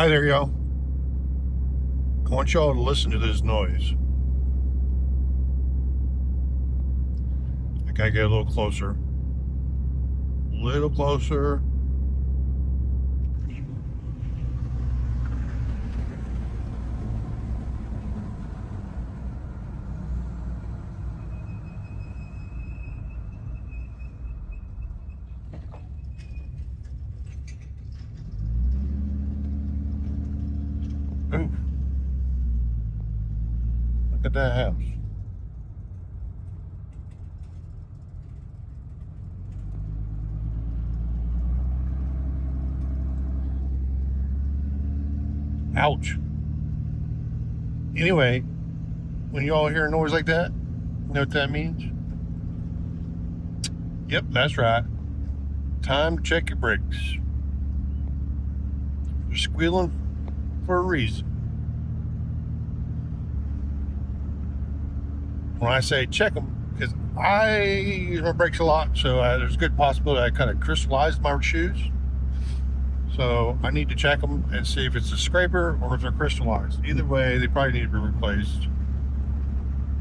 Hi there, y'all. I want y'all to listen to this noise. I gotta get a little closer. A little closer. Ooh. Look at that house. Ouch. Anyway, when you all hear a noise like that, you know what that means? Yep, that's right. Time to check your brakes. They're squealing for a reason. When I say check them, because I use my brakes a lot, so there's a good possibility I kind of crystallized my shoes. So I need to check them and see if it's a scraper or if they're crystallized. Either way, they probably need to be replaced.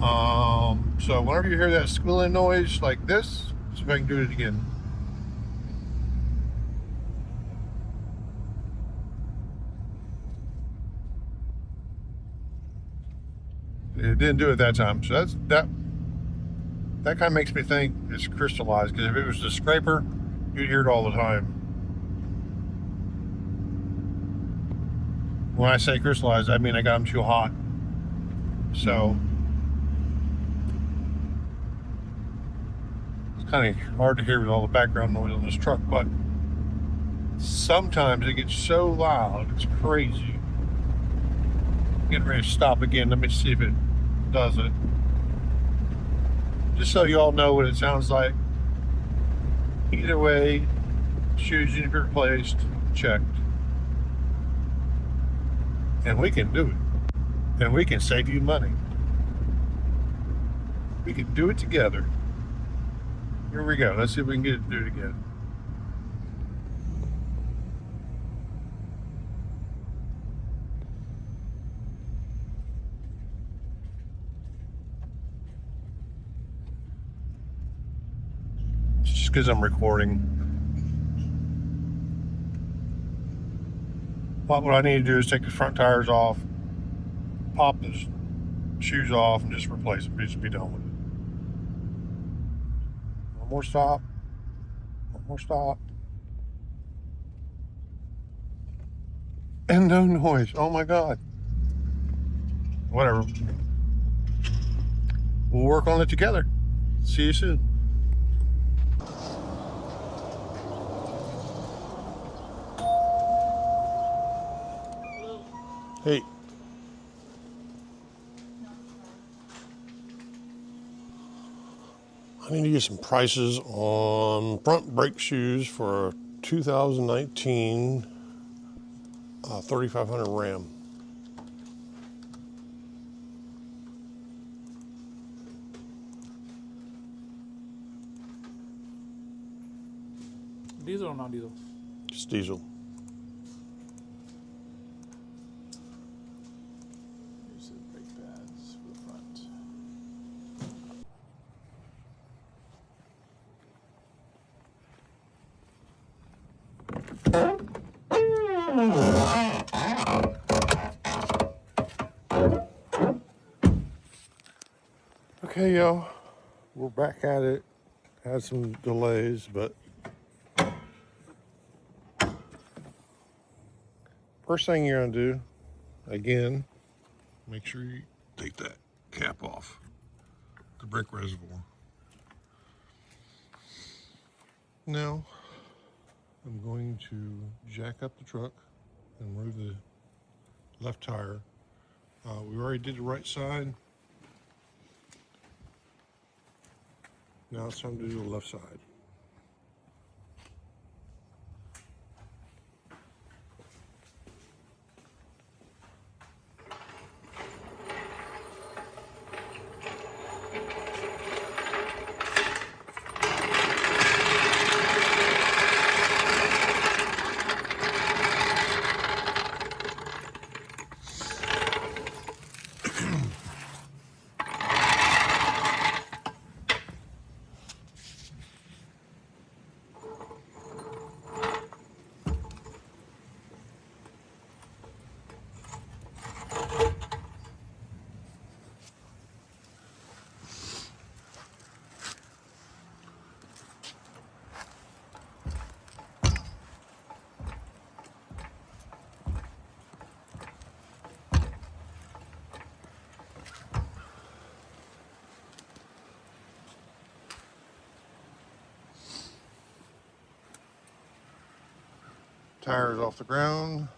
So whenever you hear that squealing noise like this, see if I can do it again. It didn't do it that time, so that kind of makes me think it's crystallized. Because if it was a scraper, you'd hear it all the time. When I say crystallized, I mean I got them too hot. So it's kind of hard to hear with all the background noise on this truck, but sometimes it gets so loud, it's crazy. Getting ready to stop again. Let me see if it does it. Just so you all know what it sounds like. Either way, shoes need to be replaced, checked. And we can do it. And we can save you money. We can do it together. Here we go. Let's see if we can get it to do it again. Just because I'm recording. What I need to do is take the front tires off, pop the shoes off, and just replace them. Just be done with it. One more stop. One more stop. And no noise. Oh my God. Whatever. We'll work on it together. See you soon. Hey. I need to get some prices on front brake shoes for a 2019 3500 Ram. Diesel or non-diesel? Just diesel. Here's the brake pads for the front. Okay, y'all, we're back at it. Had some delays, but first thing you're gonna do, again, make sure you take that cap off the brake reservoir. Now, I'm going to jack up the truck and remove the left tire. We already did the right side. Now it's time to do the left side. Tires off the ground.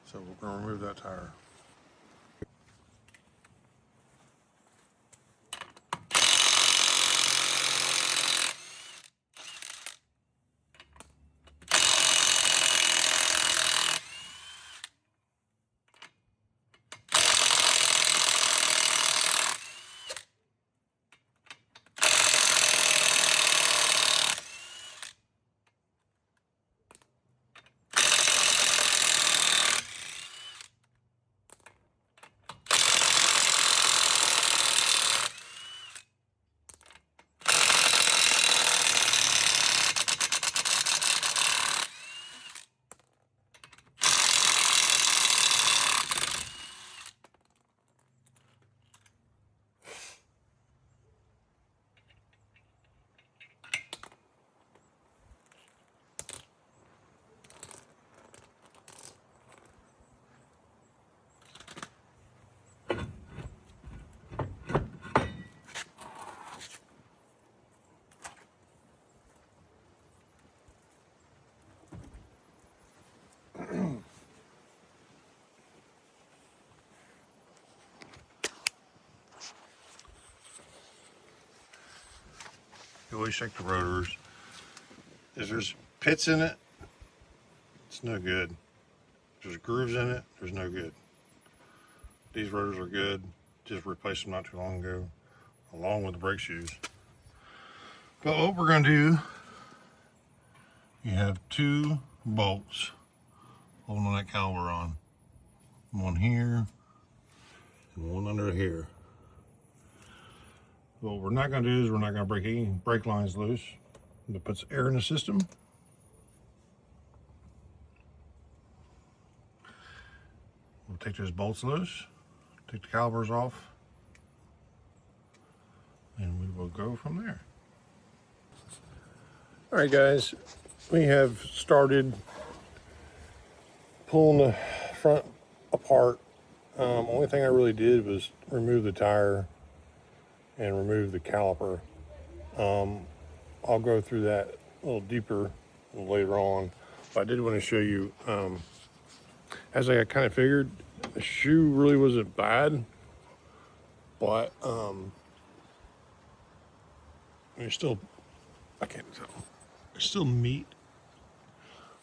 So we're going to remove that tire. You always check the rotors. If there's pits in it, it's no good. If there's grooves in it, there's no good. These rotors are good. Just replaced them not too long ago, along with the brake shoes. But what we're going to do, you have 2 bolts holding that caliper on. One here and one under here. What we're not going to do is we're not going to break any brake lines loose. That puts air in the system. We'll take those bolts loose, take the calipers off, and we will go from there. All right, guys, we have started pulling the front apart. Only thing I really did was remove the tire and remove the caliper. I'll go through that a little deeper later on, but I did want to show you, as I kind of figured, the shoe really wasn't bad, but there's still, I can't tell, there's still meat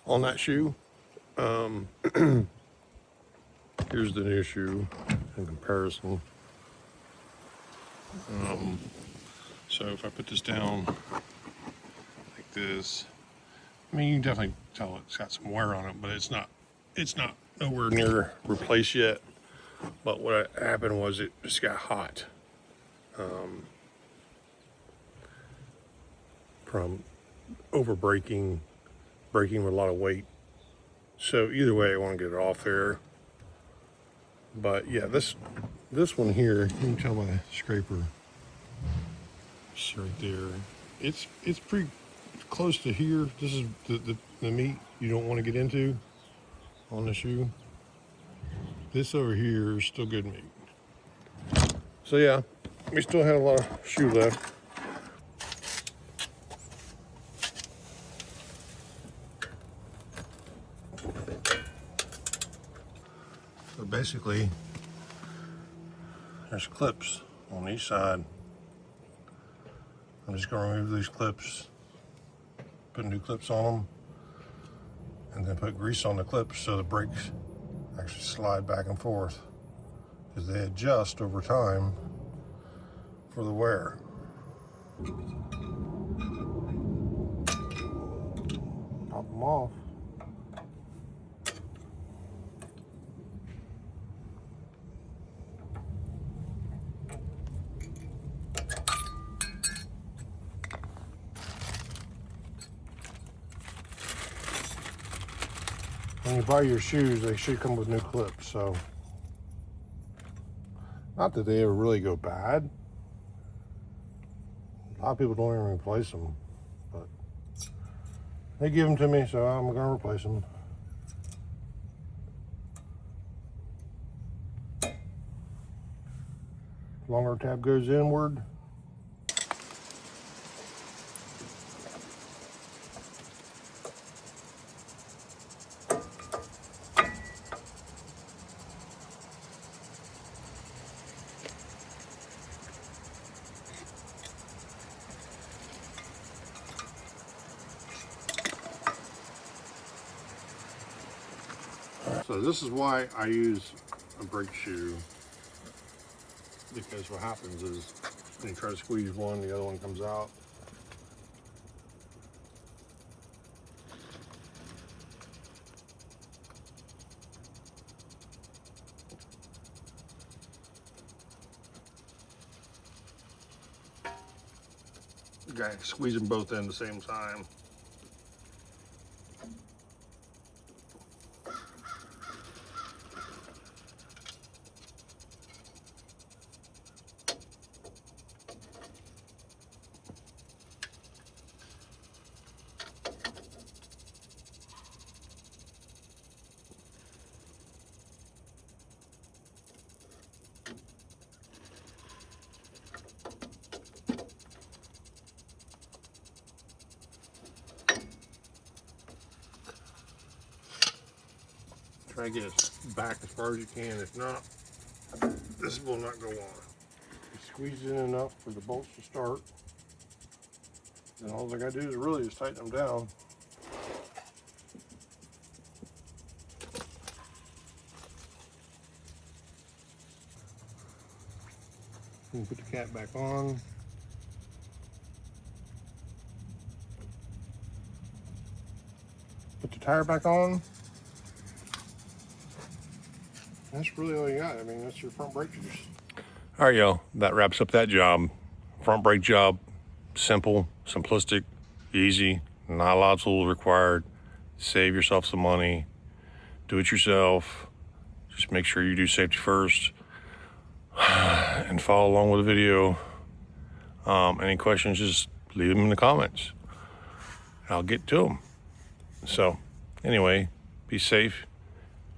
on that shoe. Here's the new shoe in comparison. So if I put this down like this, I mean, you can definitely tell it's got some wear on it, but it's not nowhere near replaced yet. But what happened was it just got hot from over braking with a lot of weight. So either way, I want to get it off there. But yeah, this one here, you can tell by the scraper. It's right there. It's pretty close to here. This is the meat you don't want to get into on the shoe. This over here is still good meat. So yeah, we still had a lot of shoe left. So basically, there's clips on each side. I'm just going to remove these clips, put new clips on them, and then put grease on the clips so the brakes actually slide back and forth, because they adjust over time for the wear. Pop them off. When you buy your shoes, they should come with new clips, so not that they ever really go bad. A lot of people don't even replace them, but they give them to me, so I'm gonna replace them. Longer tab goes inward, So this is why I use a brake shoe, because what happens is when you try to squeeze one, the other one comes out. You gotta squeeze them both in at the same time. Try to get it back as far as you can. If not, this will not go on. You squeeze it in enough for the bolts to start. Then all I gotta do is really just tighten them down. And put the cap back on. Put the tire back on. That's really all you got. I mean, that's your front brake juice. All right, y'all. That wraps up that job. Front brake job. Simple, simplistic, easy. Not a lot of tools required. Save yourself some money. Do it yourself. Just make sure you do safety first. And follow along with the video. Any questions, just leave them in the comments. I'll get to them. So, anyway, be safe.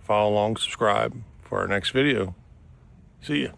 Follow along, subscribe for our next video. See ya.